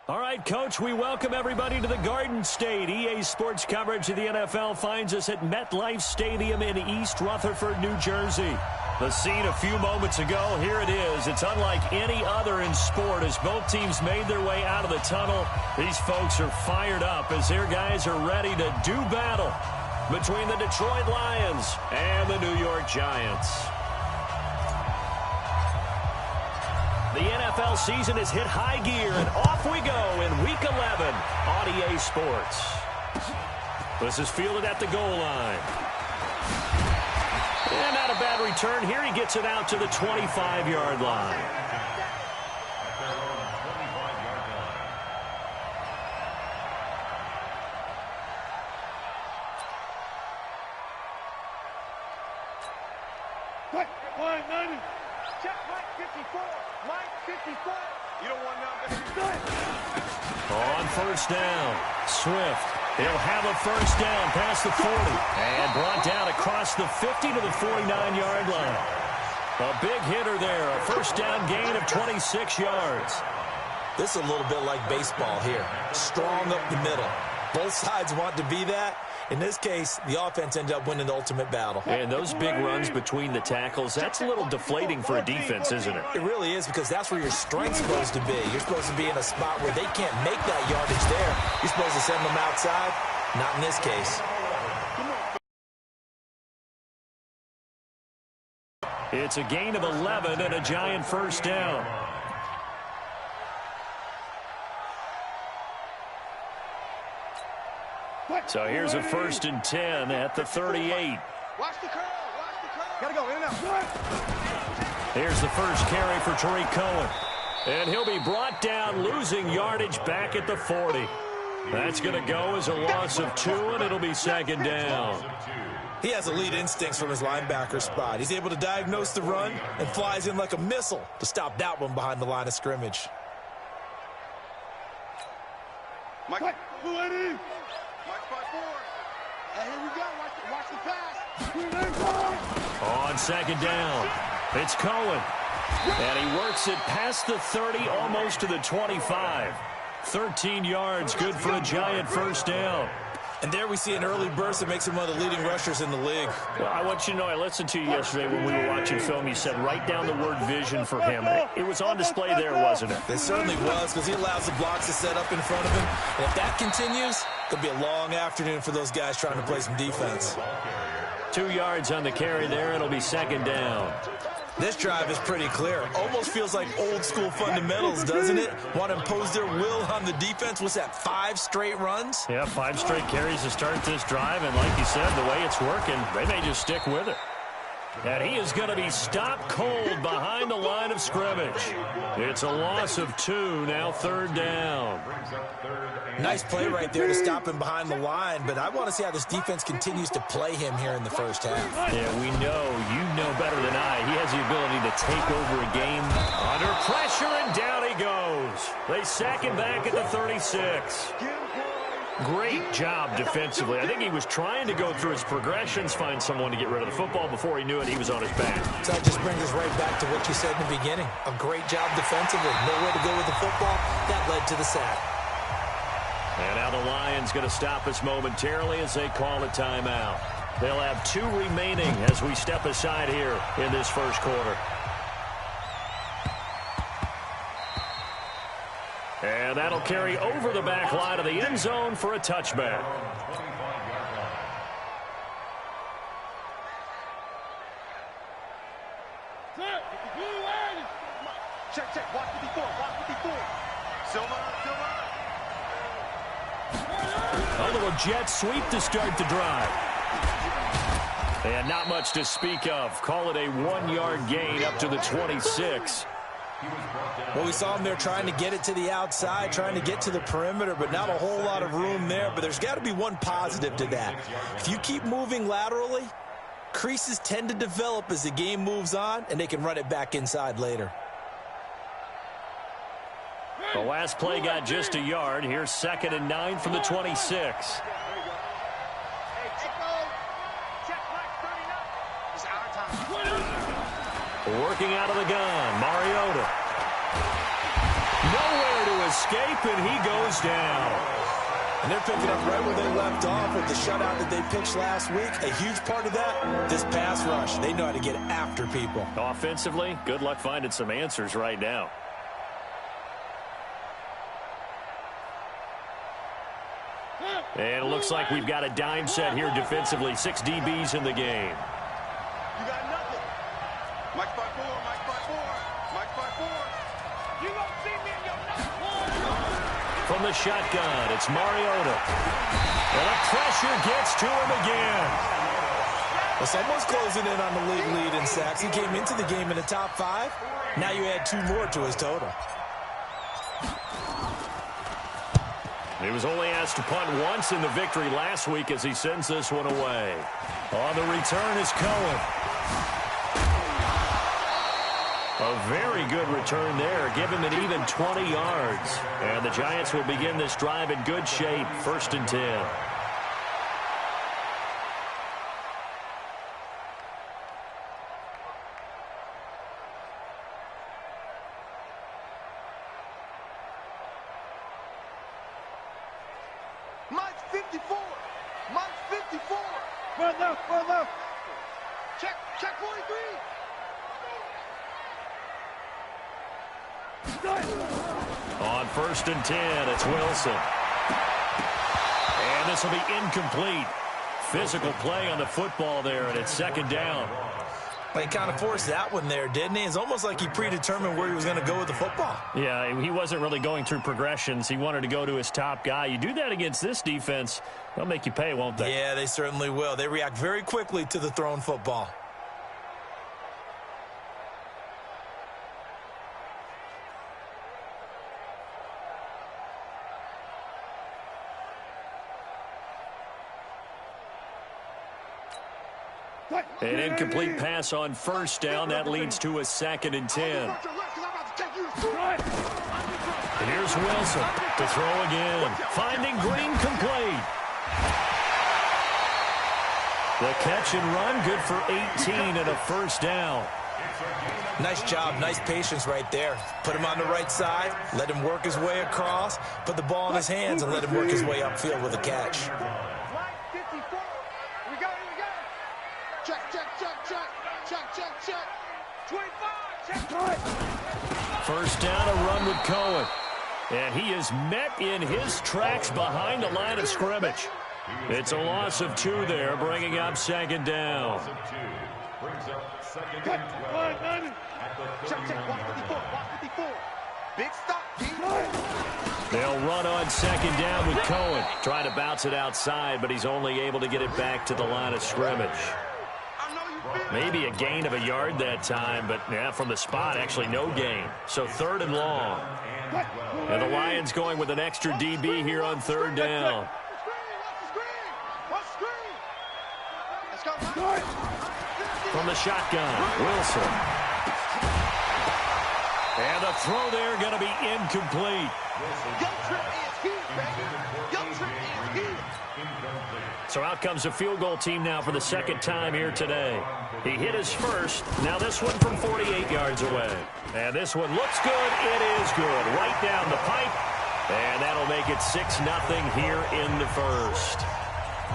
All right, Coach, we welcome everybody to the Garden State. EA Sports coverage of the NFL finds us at MetLife Stadium in East Rutherford, New Jersey. The scene a few moments ago, here it is. It's unlike any other in sport as both teams made their way out of the tunnel. These folks are fired up as their guys are ready to do battle between the Detroit Lions and the New York Giants. The NFL season has hit high gear, and off we go in Week 11 on EA Sports. This is fielded at the goal line. And not a bad return here. He gets it out to the 25-yard line. Check Mike 54. Mike 54. You don't want nothing. On first down, Swift. He'll have a first down past the 40. And brought down across the 50 to the 49-yard line. A big hitter there. A first down gain of 26 yards. This is a little bit like baseball here. Strong up the middle. Both sides want to be that. In this case, the offense ended up winning the ultimate battle. And those big runs between the tackles, that's a little deflating for a defense, isn't it? It really is, because that's where your strength's supposed to be. You're supposed to be in a spot where they can't make that yardage there. You're supposed to send them outside. Not in this case. It's a gain of 11 and a Giant first down. So here's a 1st and 10 at the 38. Watch the curl. Watch the curl. Gotta go in and out. Here's the first carry for Tariq Cohen. And he'll be brought down, losing yardage back at the 40. That's going to go as a loss of 2, and it'll be 2nd down. He has elite instincts from his linebacker spot. He's able to diagnose the run and flies in like a missile to stop that one behind the line of scrimmage. Mike, Mike 5-4. And here we go. Watch the pass. On 2nd down, it's Cohen. And he works it past the 30, almost to the 25. 13 yards, good for a Giant first down. And there we see an early burst that makes him one of the leading rushers in the league. Well, I want you to know, I listened to you yesterday when we were watching film. You said write down the word vision for him. It was on display there, wasn't it? It certainly was, because he allows the blocks to set up in front of him. And if that continues, it'll be a long afternoon for those guys trying to play some defense. 2 yards on the carry there. It'll be 2nd down. This drive is pretty clear. Almost feels like old school fundamentals, doesn't it? Want to impose their will on the defense. What's that, 5 straight runs? Yeah, 5 straight carries to start this drive. And like you said, the way it's working, they may just stick with it. And he is going to be stopped cold behind the line of scrimmage. It's a loss of 2, now 3rd down. Nice play right there to stop him behind the line, but I want to see how this defense continues to play him here in the first half. Yeah, we know, you know better than I. He has the ability to take over a game under pressure, and down he goes. They sack him back at the 36. Great job defensively. I think he was trying to go through his progressions, find someone to get rid of the football. Before he knew it, he was on his back. So that just brings us right back to what you said in the beginning. A great job defensively. Nowhere to go with the football. That led to the sack. And now the Lions going to stop us momentarily as they call a timeout. They'll have 2 remaining as we step aside here in this first quarter. And that'll carry over the back line of the end zone for a touchback. Check. Watch 54. Watch 54. Silva. A little jet sweep to start the drive. And not much to speak of. Call it a 1-yard gain up to the 26. Well, we saw him there trying to get it to the outside, trying to get to the perimeter, but not a whole lot of room there. But there's got to be one positive to that. If you keep moving laterally, creases tend to develop as the game moves on, and they can run it back inside later. The last play got just a yard. Here's 2nd and 9 from the 26. Working out of the gun, Mariota. nowhere to escape, and he goes down. And they're picking up right where they left off with the shutout that they pitched last week. A huge part of that, this pass rush. They know how to get after people. Offensively, good luck finding some answers right now. And it looks like we've got a dime set here defensively. 6 DBs in the game. You got nothing. Mike by 4, Mike by 4, Mike by 4. You don't see me in your number. From the shotgun, it's Mariota. And the pressure gets to him again. Well, someone's closing in on the league lead in sacks. He came into the game in the top 5. Now you add 2 more to his total. He was only asked to punt once in the victory last week as he sends this one away. On the return is Cohen. A very good return there. Give him an even 20 yards. And the Giants will begin this drive in good shape. 1st and 10. Mike's 54. Mike's 54. Run left. Check 43. On 1st and 10, it's Wilson. And this will be incomplete. Physical play on the football there, and it's 2nd down. Well, he kind of forced that one there, didn't he? It's almost like he predetermined where he was going to go with the football. Yeah, he wasn't really going through progressions. He wanted to go to his top guy. You do that against this defense, they'll make you pay, won't they? Yeah, they certainly will. They react very quickly to the thrown football. An incomplete pass on 1st down. That leads to a 2nd and 10. And here's Wilson to throw again. Finding Green complete. The catch and run good for 18 and a 1st down. Nice job, nice patience right there. Put him on the right side, let him work his way across, put the ball in his hands, and let him work his way upfield with a catch. Check. 25. 1st down, a run with Cohen. And he is met in his tracks behind the line of scrimmage. It's a loss of 2 there, bringing up 2nd down. Check. 154. Big stop, D. They'll run on 2nd down with Cohen. Trying to bounce it outside, but he's only able to get it back to the line of scrimmage. Maybe a gain of a yard that time, but yeah, from the spot, actually no gain. So 3rd and long. And the Lions going with an extra DB here on 3rd down. From the shotgun, Wilson. And the throw there going to be incomplete. So out comes the field goal team now for the 2nd time here today. He hit his first. Now this one from 48 yards away. And this one looks good. It is good. Right down the pipe. And that'll make it 6-0 here in the 1st.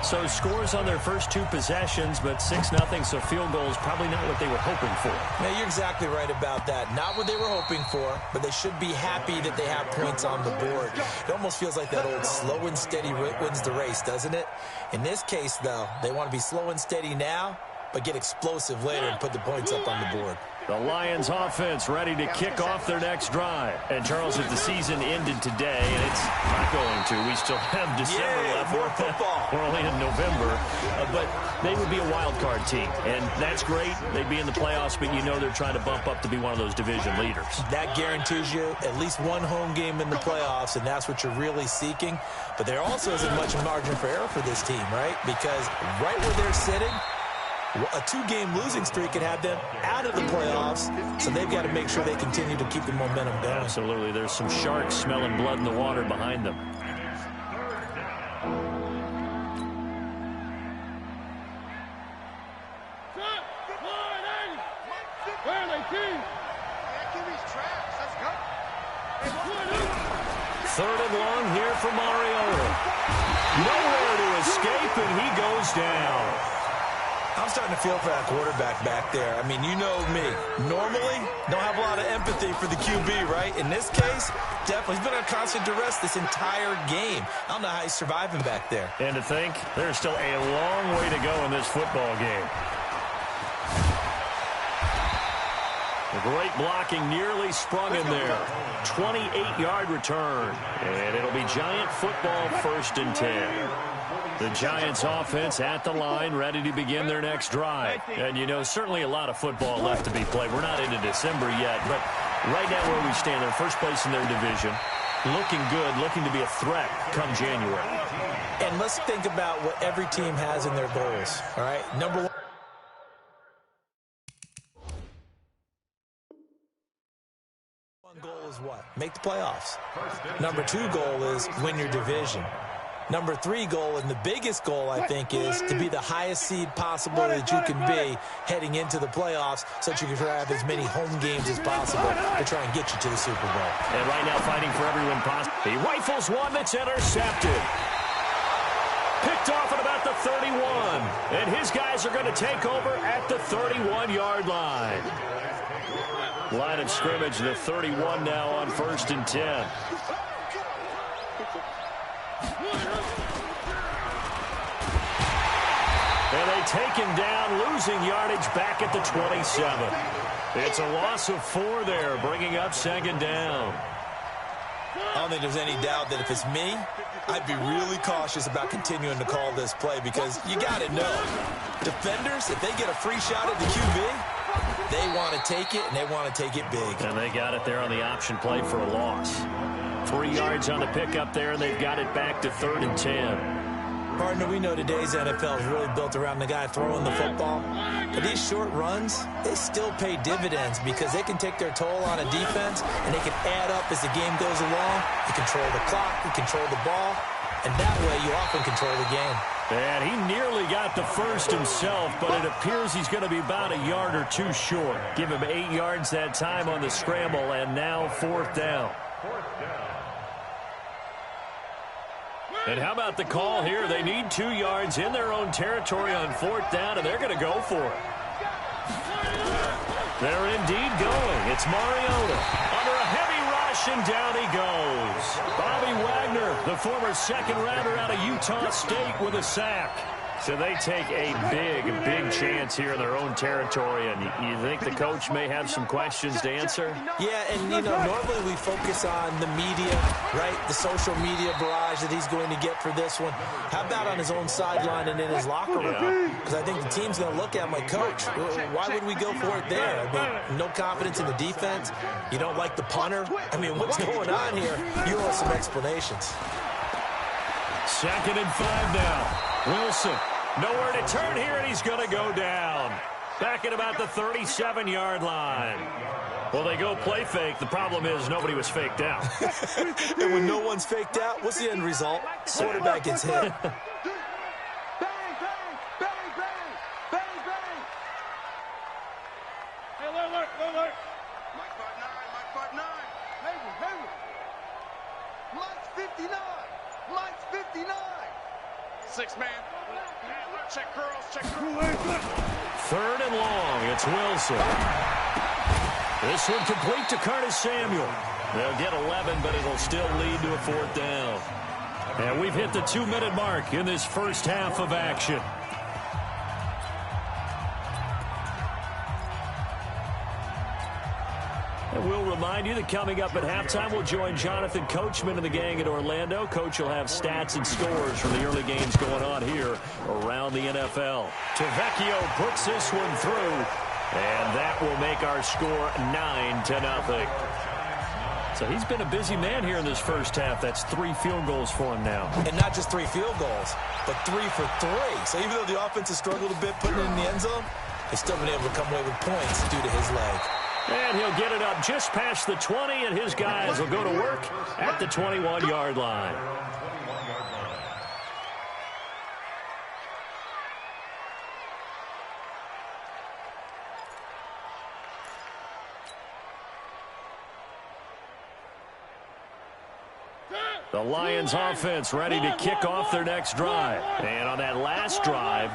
So scores on their first 2 possessions, but 6-0, so field goal is probably not what they were hoping for. Yeah, you're exactly right about that. Not what they were hoping for, but they should be happy that they have points on the board. It almost feels like that old slow and steady wins the race, doesn't it? In this case, though, they want to be slow and steady now, but get explosive later and put the points up on the board. The Lions offense ready to kick off their next drive. And, Charles, if the season ended today, and it's not going to, we still have December left. More football. We're only in November. But they would be a wild card team. And that's great. They'd be in the playoffs, but you know they're trying to bump up to be one of those division leaders. That guarantees you at least one home game in the playoffs, and that's what you're really seeking. But there also isn't much margin for error for this team, right? Because right where they're sitting, a 2-game losing streak could have them out of the playoffs, so they've got to make sure they continue to keep the momentum going. Absolutely. There's some sharks smelling blood in the water behind them. Third and long here for Mariota. Nowhere to escape, and he goes down. I'm starting to feel for that quarterback back there. I mean, you know me. Normally, don't have a lot of empathy for the QB, right? In this case, definitely. He's been on constant duress this entire game. I don't know how he's surviving back there. And to think, there's still a long way to go in this football game. The great blocking nearly sprung in there. 28-yard return. And it'll be Giant football, 1st and 10. The Giants offense at the line, ready to begin their next drive. And, you know, certainly a lot of football left to be played. We're not into December yet, but right now where we stand, they're first place in their division. Looking good, looking to be a threat come January. And let's think about what every team has in their goals, all right? Number one goal is what? Make the playoffs. Number 2 goal is win your division. Number 3 goal, and the biggest goal, I think, is to be the highest seed possible that you can be heading into the playoffs so that you can have as many home games as possible to try and get you to the Super Bowl. And right now fighting for everyone possible. He rifles one that's intercepted. Picked off at about the 31. And his guys are going to take over at the 31-yard line. Line of scrimmage, the 31 now on 1st and 10. And they take him down, losing yardage back at the 27. It's a loss of 4 there, bringing up 2nd down. I don't think there's any doubt that if it's me, I'd be really cautious about continuing to call this play because you got to know, defenders, if they get a free shot at the QB, they want to take it, and they want to take it big. And they got it there on the option play for a loss. 3 yards on the pickup there, and they've got it back to 3rd and 10. Partner, we know today's NFL is really built around the guy throwing the football. But these short runs, they still pay dividends because they can take their toll on a defense, and they can add up as the game goes along. You control the clock, you control the ball, and that way you often control the game. And he nearly got the first himself, but it appears he's going to be about a yard or 2 short. Give him 8 yards that time on the scramble, and now 4th down. And how about the call here? They need 2 yards in their own territory on 4th down, and they're going to go for it. They're indeed going. It's Mariota under a heavy rush, and down he goes. Bobby Wagner, the former 2nd-rounder out of Utah State, with a sack. So they take a big chance here in their own territory, and you think the coach may have some questions to answer? Yeah, and, you know, normally we focus on the media, right, the social media barrage that he's going to get for this one. How about on his own sideline and in his locker room? Because I think the team's going to look at him like, Coach, why would we go for it there? I mean, no confidence in the defense. You don't like the punter. I mean, what's going on here? You owe some explanations. 2nd and 5 now. Wilson, nowhere to turn here, and he's going to go down. Back at about the 37-yard line. Well, they go play fake. The problem is nobody was faked out. And when no one's faked out, what's the end result? Quarterback gets hit. Bang, bang, bang, bang, bang, bang. Hey, alert. Mike 5'9", Hayward. Mike's 59. 6-man. Check curls. 3rd and long. It's Wilson. This one complete to Curtis Samuel. They'll get 11, but it'll still lead to a 4th down. And we've hit the 2-minute mark in this first half of action. And we'll remind you that coming up at halftime, we'll join Jonathan Coachman and the gang in Orlando. Coach will have stats and scores from the early games going on here around the NFL. Tavecchio puts this one through, and that will make our score 9-0. So he's been a busy man here in this first half. That's 3 field goals for him now. And not just 3 field goals, but 3 for 3. So even though the offense has struggled a bit putting it in the end zone, they've still been able to come away with points due to his leg. And he'll get it up just past the 20, and his guys will go to work at the 21-yard line. The Lions offense ready to kick off their next drive. And on that last drive,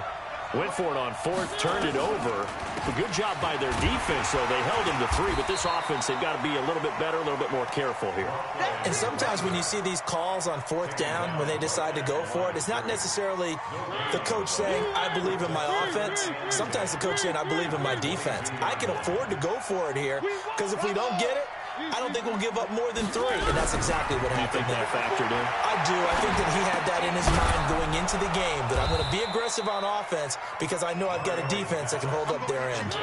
went for it on fourth, turned it over. A good job by their defense, though. They held him to 3, but this offense, they've got to be a little bit better, a little bit more careful here. And sometimes when you see these calls on fourth down, when they decide to go for it, it's not necessarily the coach saying, I believe in my offense. Sometimes the coach saying, I believe in my defense. I can afford to go for it here, because if we don't get it, I don't think we'll give up more than 3, and that's exactly what happened there. You think that factored in? I do. I think that he had that in his mind going into the game, that I'm going to be aggressive on offense because I know I've got a defense that can hold up their end.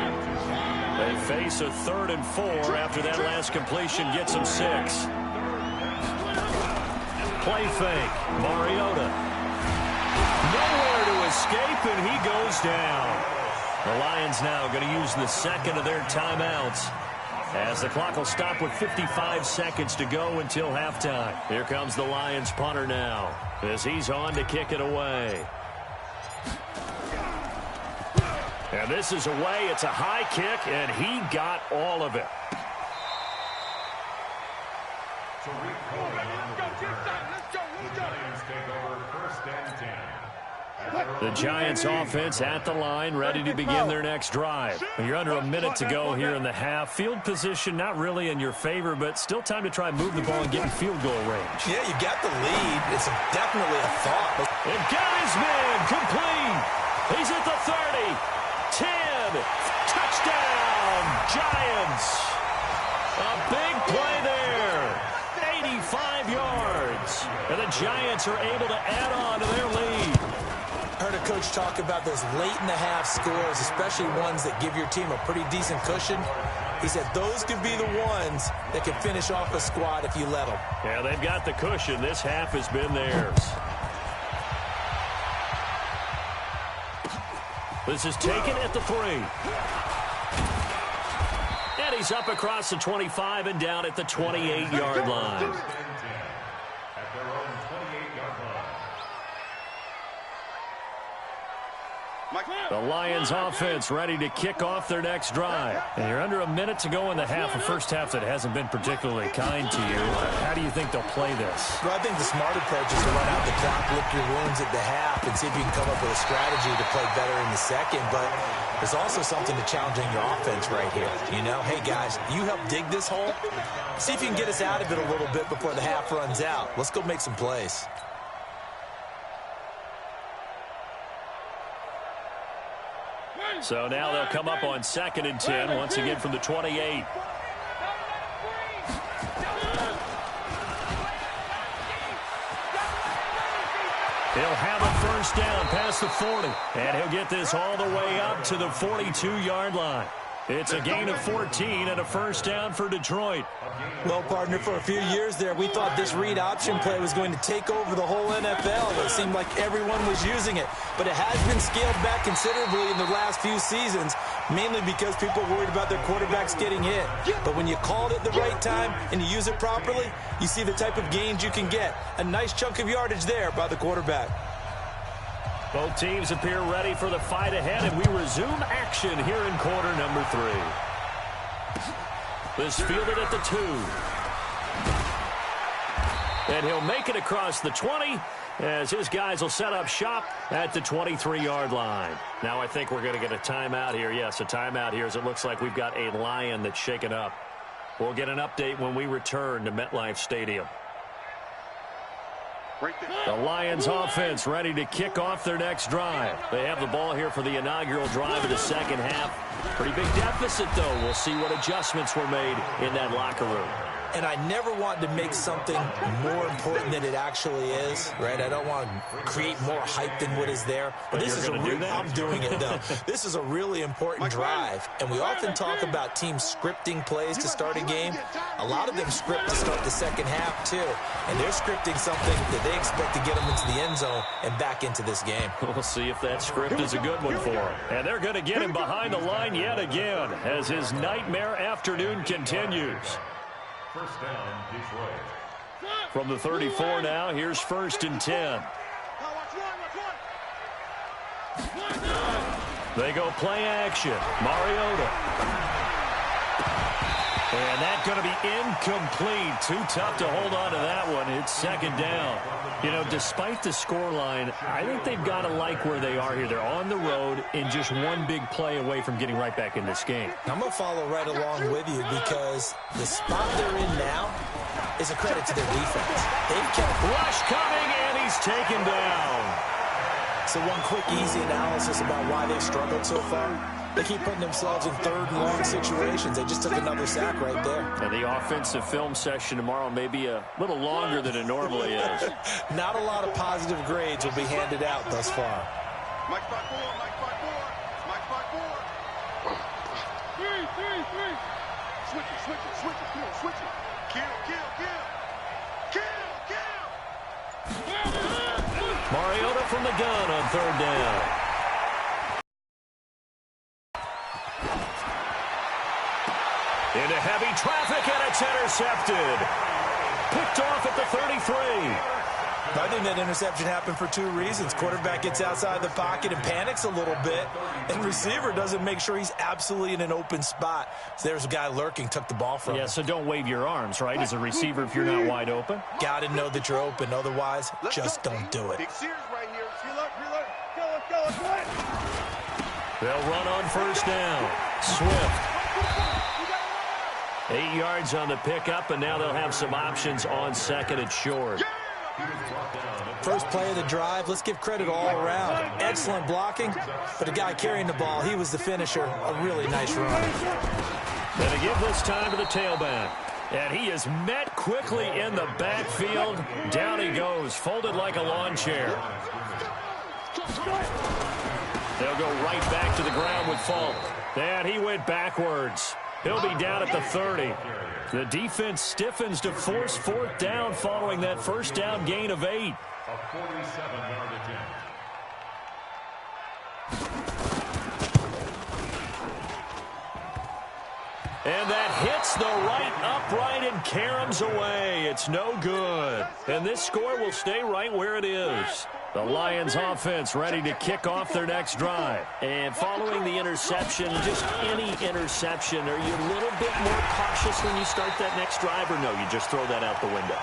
They face a 3rd and 4 after that last completion gets them 6. Play fake. Mariota. Nowhere to escape, and he goes down. The Lions now going to use the second of their timeouts, as the clock will stop with 55 seconds to go until halftime. Here comes the Lions punter now, as he's on to kick it away. And this is away. It's a high kick, and he got all of it. The Giants offense at the line, ready to begin their next drive. You're under a minute to go here in the half. Field position not really in your favor, but still time to try and move the ball and get in field goal range. Yeah, you got the lead. It's definitely a thought. And got his man complete. He's at the 30. 10. Touchdown, Giants. A big play there. 85 yards. And the Giants are able to add on to their lead. I heard a coach talk about those late-in-the-half scores, especially ones that give your team a pretty decent cushion. He said those could be the ones that can finish off a squad if you let them. Yeah, they've got the cushion. This half has been theirs. This is taken at the 3. And he's up across the 25 and down at the 28-yard line. The Lions offense ready to kick off their next drive. And you're under a minute to go in the half, a first half that hasn't been particularly kind to you. How do you think they'll play this? Well, I think the smart approach is to run out the clock, lick your wounds at the half, and see if you can come up with a strategy to play better in the second. But there's also something to challenging your offense right here. You know, hey, guys, you help dig this hole. See if you can get us out of it a little bit before the half runs out. Let's go make some plays. So now they'll come up on 2nd and 10, once again from the 28. He'll have a first down past the 40, and he'll get this all the way up to the 42-yard line. It's a gain of 14 and a first down for Detroit. Well, partner, for a few years there, we thought this read option play was going to take over the whole NFL. It seemed like everyone was using it, but it has been scaled back considerably in the last few seasons, mainly because people are worried about their quarterbacks getting hit. But when you call it at the right time and you use it properly, you see the type of gains you can get. A nice chunk of yardage there by the quarterback. Both teams appear ready for the fight ahead, and we resume action here in quarter number 3. This fielded at the 2. And he'll make it across the 20 as his guys will set up shop at the 23-yard line. Now I think we're going to get a timeout here. Yes, a timeout here as it looks like we've got a Lion that's shaken up. We'll get an update when we return to MetLife Stadium. The Lions offense ready to kick off their next drive. They have the ball here for the inaugural drive of the second half. Pretty big deficit, though. We'll see what adjustments were made in that locker room. And I never want to make something more important than it actually is, right? I don't want to create more hype than what is there. But this is I'm doing it, though. This is a really important drive. And we often talk about teams scripting plays to start a game. A lot of them script to start the second half, too. And they're scripting something that they expect to get them into the end zone and back into this game. We'll see if that script is a good one for him. And they're going to get him behind the line yet again as his nightmare afternoon continues. First down, Detroit. From the 34 now, here's 1st and 10. They go play action. Mariota. And that going to be incomplete. Too tough to hold on to that one. It's second down. You know, despite the scoreline, I think they've got to like where they are here. They're on the road and just one big play away from getting right back in this game. I'm going to follow right along with you because the spot they're in now is a credit to their defense. They've kept rush coming, and he's taken down. So one quick, easy analysis about why they've struggled so far. They keep putting themselves in third and long situations. They just took another sack right there. And the offensive film session tomorrow may be a little longer than it normally is. Not a lot of positive grades will be handed out thus far. Mike 5-4, Mike 5-4, Mike 5-4. 3. Switch it, come on, switch it. Kill. Mariota from the gun on third down. Into heavy traffic, and it's intercepted. Picked off at the 33. I think that interception happened for two reasons. Quarterback gets outside the pocket and panics a little bit, and receiver doesn't make sure he's absolutely in an open spot. So there's a guy lurking, took the ball from him. Yeah, so don't wave your arms, right, as a receiver if you're not wide open. Got to know that you're open. Otherwise, just don't do it. Big Sears right here. Reload. Go. They'll run on first down. Swift. 8 yards on the pickup, and now they'll have some options on second and short. First play of the drive, let's give credit all around. Excellent blocking, but the guy carrying the ball, he was the finisher. A really nice run. Going to give this time to the tailback. And he is met quickly in the backfield. Down he goes, folded like a lawn chair. They'll go right back to the ground with Falk. And he went backwards. He'll be down at the 30. The defense stiffens to force fourth down following that first down gain of 8. A 47-yard attempt. And that hits the right upright and caroms away. It's no good. And this score will stay right where it is. The Lions offense ready to kick off their next drive. And following the interception, just any interception, are you a little bit more cautious when you start that next drive, or no, you just throw that out the window?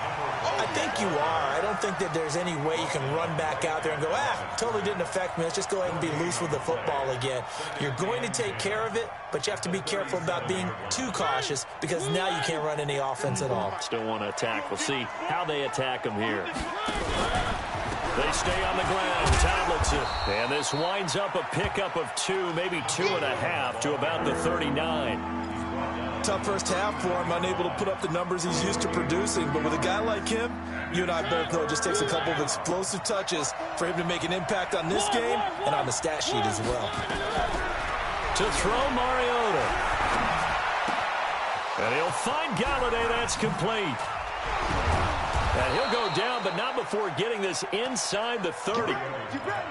I think you are. I don't think that there's any way you can run back out there and go, totally didn't affect me. Let's just go ahead and be loose with the football again. You're going to take care of it, but you have to be careful about being too cautious because now you can't run any offense at all. Still want to attack. We'll see how they attack them here. They stay on the ground, tablets it. And this winds up a pickup of 2, maybe 2.5 to about the 39. Tough first half for him, unable to put up the numbers he's used to producing. But with a guy like him, you and I both know it just takes a couple of explosive touches for him to make an impact on this game and on the stat sheet as well. To throw Mariota. And he'll find Galladay. That's complete. And he'll go down, but not before getting this inside the 30.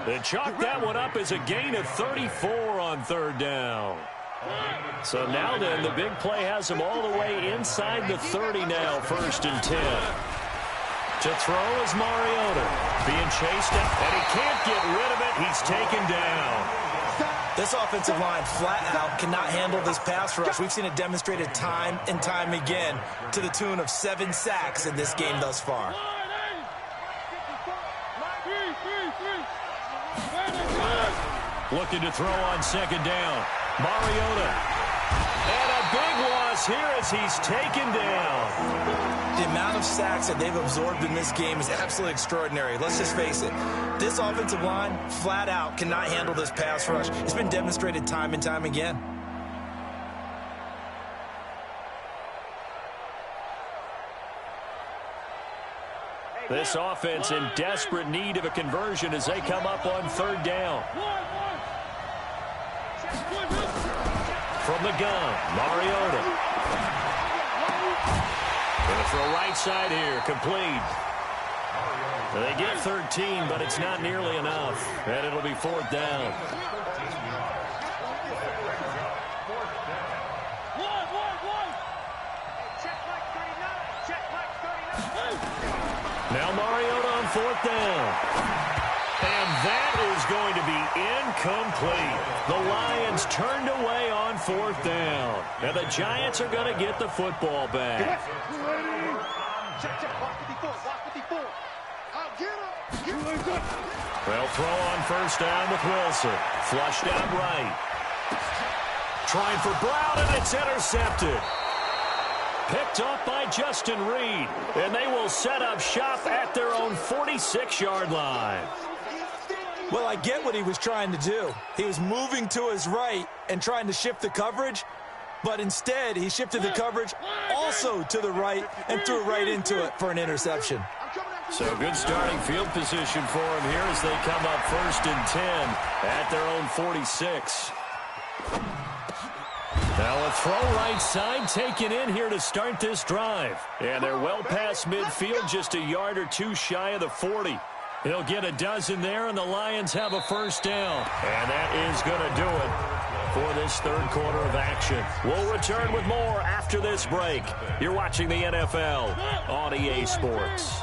They chalk that one up as a gain of 34 on third down. So now then, the big play has him all the way inside the 30 now, 1st and 10. To throw is Mariota. Being chased up, and he can't get rid of it. He's taken down. This offensive line flat out cannot handle this pass rush. We've seen it demonstrated time and time again to the tune of 7 sacks in this game thus far. Looking to throw on second down. Mariota. And a big loss here as he's taken down. The amount of sacks that they've absorbed in this game is absolutely extraordinary. Let's just face it. This offensive line, flat out, cannot handle this pass rush. It's been demonstrated time and time again. This offense in desperate need of a conversion as they come up on third down. From the gun, Mariota. Going to throw right side here, complete. They get 13, but it's not nearly enough. And it'll be fourth down. Now Mariota on fourth down. And that is going to be incomplete. The Lions turned away on 4th down. And the Giants are going to get the football back. They'll throw on 1st down with Wilson. Flushed out right. Trying for Brown, and it's intercepted. Picked off by Justin Reed. And they will set up shop at their own 46-yard line. Well, I get what he was trying to do. He was moving to his right and trying to shift the coverage, but instead he shifted the coverage also to the right and threw right into it for an interception. So good starting field position for him here as they come up 1st and 10 at their own 46. Now a throw right side taken in here to start this drive. And they're well past midfield, just a yard or two shy of the 40. He'll get a dozen there, and the Lions have a 1st down. And that is going to do it for this 3rd quarter of action. We'll return with more after this break. You're watching the NFL on EA Sports.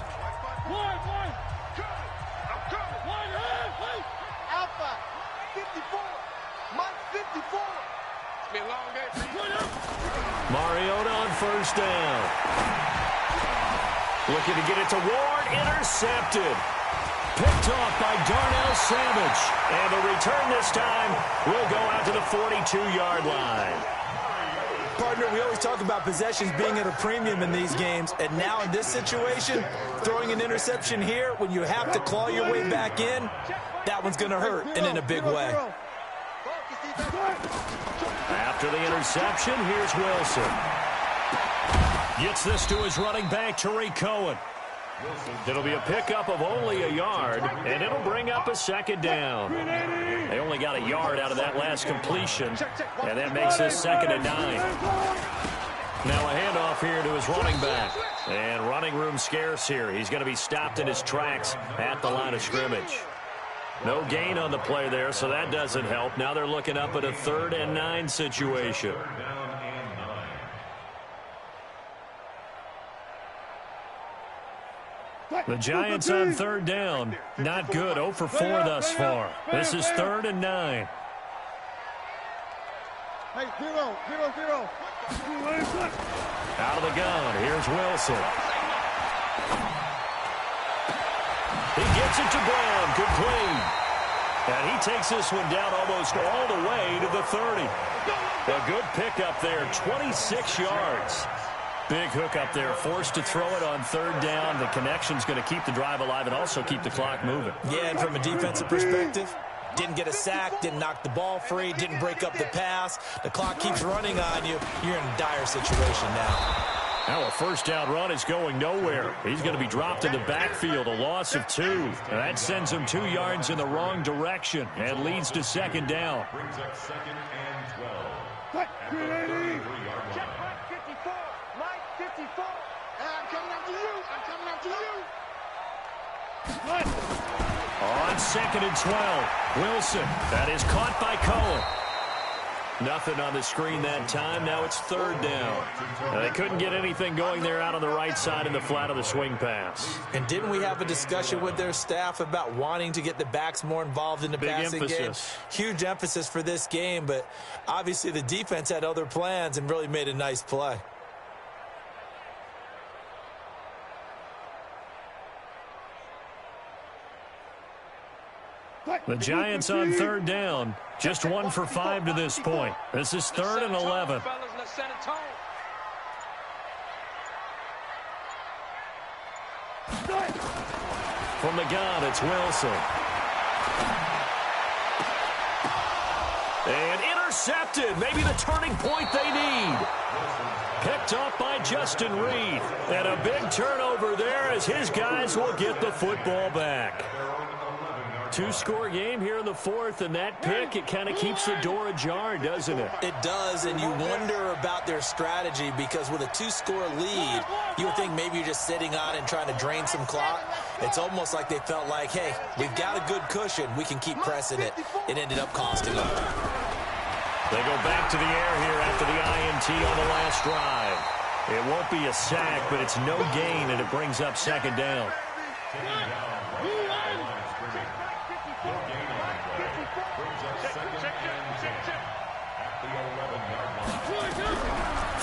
Alpha, 54. Mike, 54. It's been a long day for you. Mariota on 1st down. Looking to get it to Ward. Intercepted. Picked off by Darnell Savage. And the return this time will go out to the 42-yard line. Partner, we always talk about possessions being at a premium in these games, and now in this situation, throwing an interception here when you have to claw your way back in, that one's going to hurt, and in a big way. After the interception, here's Wilson. Gets this to his running back, Tariq Cohen. It'll be a pickup of only a yard, and it'll bring up a 2nd down. They only got a yard out of that last completion, and that makes this 2nd and 9. Now a handoff here to his running back. And running room scarce here. He's going to be stopped in his tracks at the line of scrimmage. No gain on the play there, so that doesn't help. Now they're looking up at a 3rd and 9 situation. The Giants on 3rd down. Not good. 0 for 4 thus far. This is 3rd and 9. Hey, 0. Out of the gun. Here's Wilson. He gets it to Brown. Complete. And he takes this one down almost all the way to the 30. A good pickup there. 26 yards. Big hook up there, forced to throw it on 3rd down. The connection's going to keep the drive alive and also keep the clock moving. Yeah, and from a defensive perspective, didn't get a sack, didn't knock the ball free, didn't break up the pass. The clock keeps running on you. You're in a dire situation now. Now a 1st down run is going nowhere. He's going to be dropped in the backfield, a loss of 2. And that sends him 2 yards in the wrong direction and leads to 2nd down. Brings up 2nd and 12. On 2nd and 12, Wilson. That is caught by Cohen. Nothing on the screen that time. Now it's 3rd down. They couldn't get anything going there out on the right side in the flat of the swing pass. And didn't we have a discussion with their staff about wanting to get the backs more involved in the passing game? Huge emphasis for this game, but obviously the defense had other plans and really made a nice play. The Giants on 3rd down. Just 1 for 5 to this point. This is 3rd and 11. From the gun, it's Wilson. And intercepted. Maybe the turning point they need. Picked up by Justin Reed. And a big turnover there as his guys will get the football back. 2-score game here in the 4th, and that pick, it kind of keeps the door ajar, doesn't it? It does, and you wonder about their strategy because with a 2-score lead, you would think maybe you're just sitting on it and trying to drain some clock. It's almost like they felt like, hey, we've got a good cushion. We can keep pressing it. It ended up costing them. They go back to the air here after the INT on the last drive. It won't be a sack, but it's no gain, and it brings up 2nd down.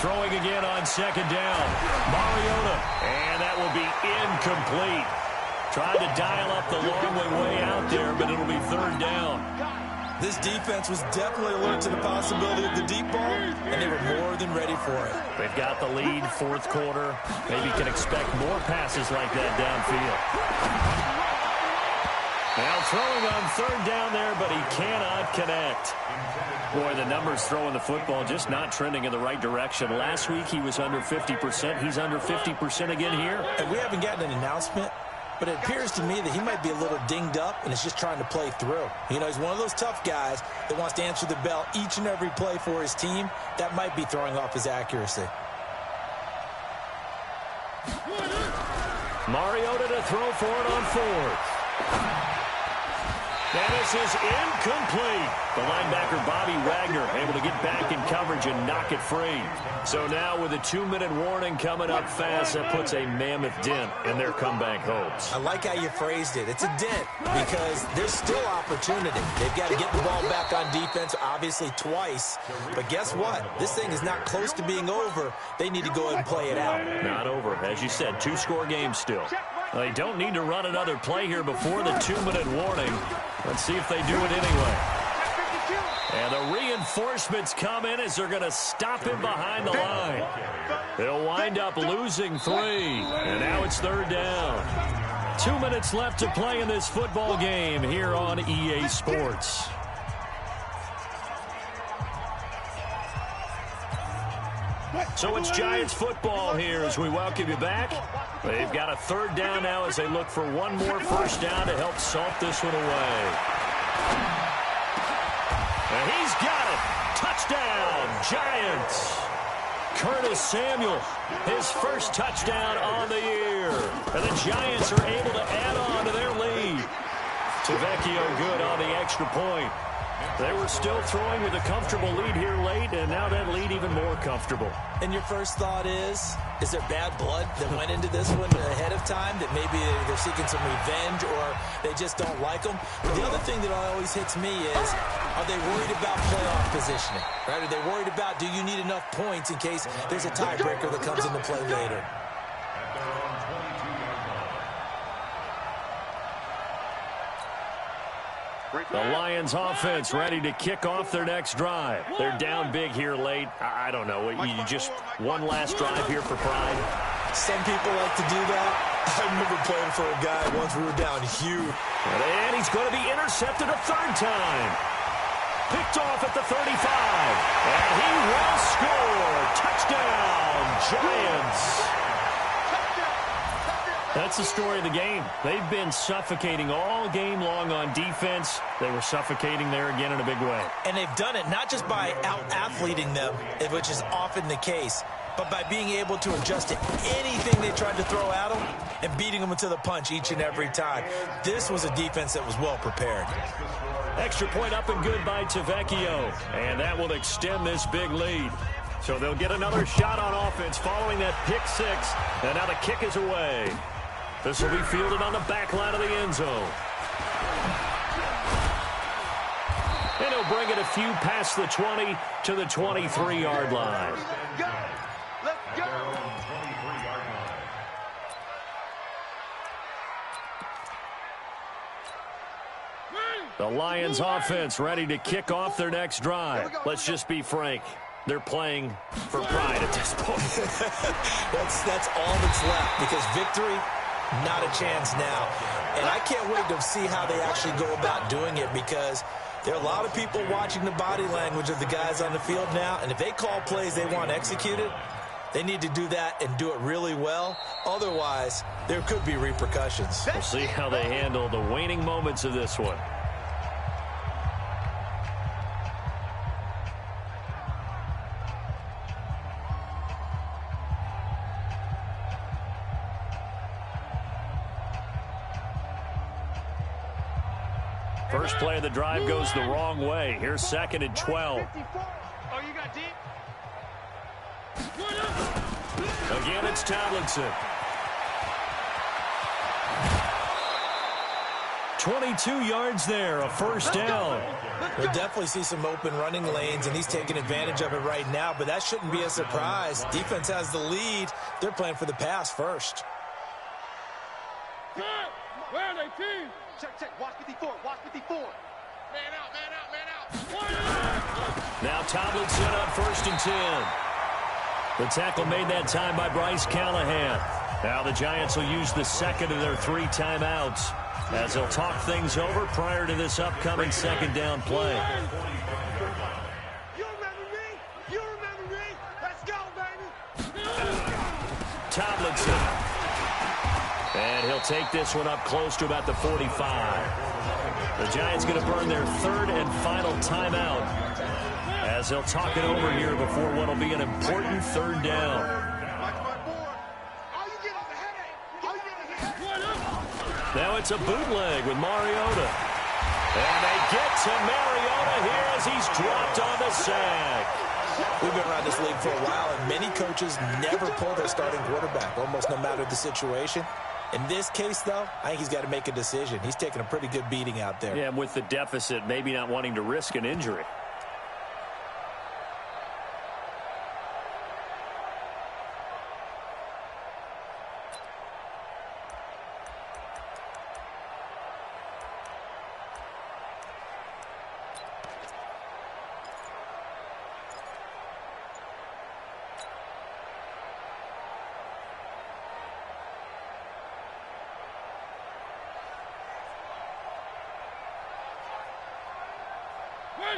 throwing again on second down. Mariota, and that will be incomplete. Tried to dial up the long way out there, but it'll be third down. This defense was definitely alert to the possibility of the deep ball, and they were more than ready for it. They've got the lead, fourth quarter. Maybe can expect more passes like that downfield. Now throwing on third down there, but he cannot connect. Boy, the numbers throwing the football just not trending in the right direction. Last week he was under 50%. He's under 50% again here. And we haven't gotten an announcement, but it appears to me that he might be a little dinged up and is just trying to play through. You know, he's one of those tough guys that wants to answer the bell each and every play for his team. That might be throwing off his accuracy. Mariota to throw for it on fourth. And this is incomplete. The linebacker, Bobby Wagner, able to get back in coverage and knock it free. So now with a 2-minute warning coming up fast, that puts a mammoth dent in their comeback hopes. I like how you phrased it. It's a dent because there's still opportunity. They've got to get the ball back on defense, obviously twice. But guess what? This thing is not close to being over. They need to go ahead and play it out. Not over. As you said, 2-score game still. They don't need to run another play here before the 2-minute warning. Let's see if they do it anyway. And the reinforcements come in as they're going to stop him behind the line. They'll wind up losing 3. And now it's third down. 2 minutes left to play in this football game here on EA Sports. So it's Giants football here as we welcome you back. They've got a third down now as they look for one more first down to help salt this one away. And he's got it. Touchdown, Giants. Curtis Samuel, his first touchdown on the year. And the Giants are able to add on to their lead. Tavecchio good on the extra point. They were still throwing with a comfortable lead here late, and now that lead even more comfortable. And your first thought is there bad blood that went into this one ahead of time, that maybe they're seeking some revenge or they just don't like them? But the other thing that always hits me is, are they worried about playoff positioning? Right? Are they worried about, do you need enough points in case there's a tiebreaker that comes into play later? The Lions offense ready to kick off their next drive. They're down big here late. I don't know. You just one last drive here for pride. Some people like to do that. I remember playing for a guy once we were down huge. And he's going to be intercepted a third time. Picked off at the 35. And he will score. Touchdown, Giants. That's the story of the game. They've been suffocating all game long on defense. They were suffocating there again in a big way. And they've done it not just by out-athleting them, which is often the case, but by being able to adjust to anything they tried to throw at them and beating them to the punch each and every time. This was a defense that was well prepared. Extra point up and good by Tavecchio. And that will extend this big lead. So they'll get another shot on offense following that pick six. And now the kick is away. This will be fielded on the back line of the end zone. And he'll bring it a few past the 20 to the 23-yard line. Let's go. The Lions offense ready to kick off their next drive. Let's just be frank. They're playing for pride at this point. That's all that's left, because victory, not a chance now. And I can't wait to see how they actually go about doing it, because there are a lot of people watching the body language of the guys on the field now, and if they call plays they want executed, they need to do that and do it really well. Otherwise, there could be repercussions. We'll see how they handle the waning moments of this one. First play of the drive goes the wrong way. Here's second and 12. Oh, you got deep? Again, it's Tomlinson. 22 yards there, a first down. We'll definitely see some open running lanes, and he's taking advantage of it right now, but that shouldn't be a surprise. Defense has the lead. They're playing for the pass first. Where are they, team? Check. Watch 54. Watch 54. Man out. Now Tomlinson on 1st and 10. The tackle made that time by Bryce Callahan. Now the Giants will use the second of their 3 timeouts as they'll talk things over prior to this upcoming second down play. You remember me? Let's go, baby. Tomlinson. And he'll take this one up close to about the 45. The Giants going to burn their 3rd and final timeout as they'll talk it over here before what will be an important 3rd down. Now it's a bootleg with Mariota. And they get to Mariota here as he's dropped on the sack. We've been around this league for a while, and many coaches never pull their starting quarterback, almost no matter the situation. In this case, though, I think he's got to make a decision. He's taking a pretty good beating out there. Yeah, and with the deficit, maybe not wanting to risk an injury.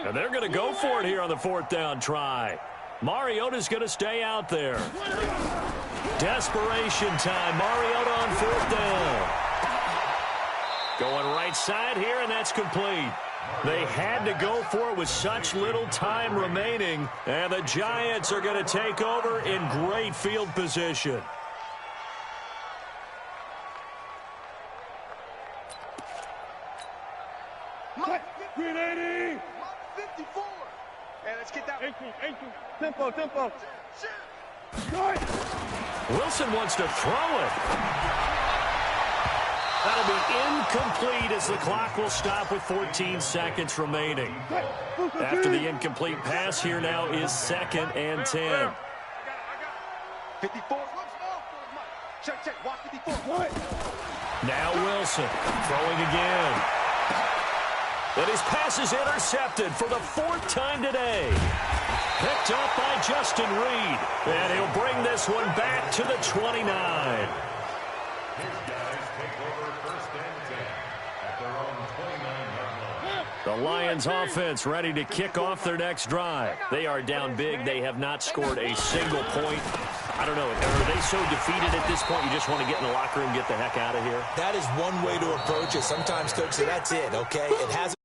And they're going to go for it here on the 4th down try. Mariota's going to stay out there. Desperation time. Mariota on 4th down. Going right side here, and that's complete. They had to go for it with such little time remaining, and the Giants are going to take over in great field position. Green 54. Hey, let's get that. 18. Tempo. Wilson wants to throw it. That'll be incomplete as the clock will stop with 14 seconds remaining. After the incomplete pass, here now is 2nd and 10. 54. Check. Watch 54. Now Wilson throwing again. And his pass is intercepted for the 4th time today. Picked up by Justin Reed. And he'll bring this one back to the 29. The Lions offense ready to kick off their next drive. They are down big. They have not scored a single point. I don't know. Are they so defeated at this point you just want to get in the locker room and get the heck out of here? That is one way to approach it. Sometimes, Coach, say, that's it, okay? It hasn't